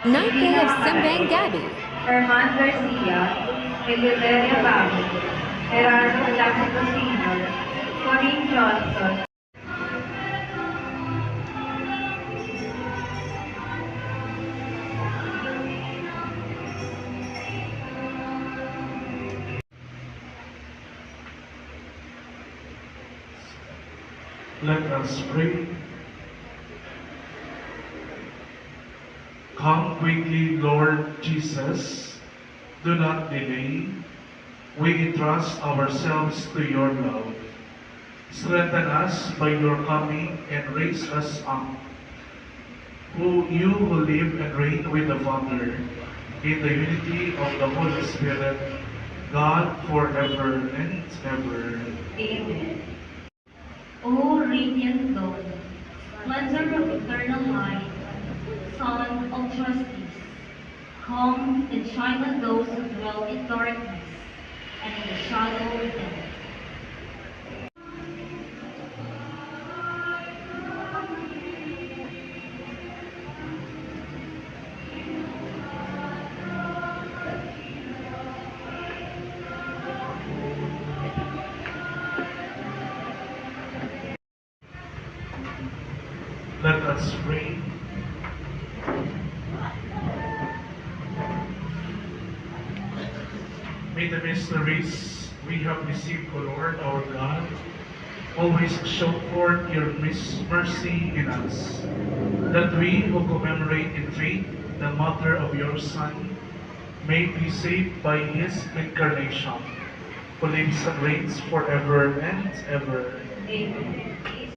Naipay of Gina Simbang Paez, Gabi. Herman Garcia, Eliveria Bago, Gerardo Placido Sr., Corinne Johnson. Let us pray. Come quickly, Lord Jesus. Do not delay. We entrust ourselves to your love. Strengthen us by your coming and raise us up. You who live and reign with the Father, in the unity of the Holy Spirit, God forever and ever. Amen. O radiant dawn, splendor of eternal light, sun of justice, come and shine on those who dwell in darkness and in the shadow of death. Let us pray. May the mysteries we have received, O Lord our God, always show forth your mercy in us, that we who commemorate in faith the mother of your Son may be saved by his incarnation, who lives and reigns forever and ever. Amen.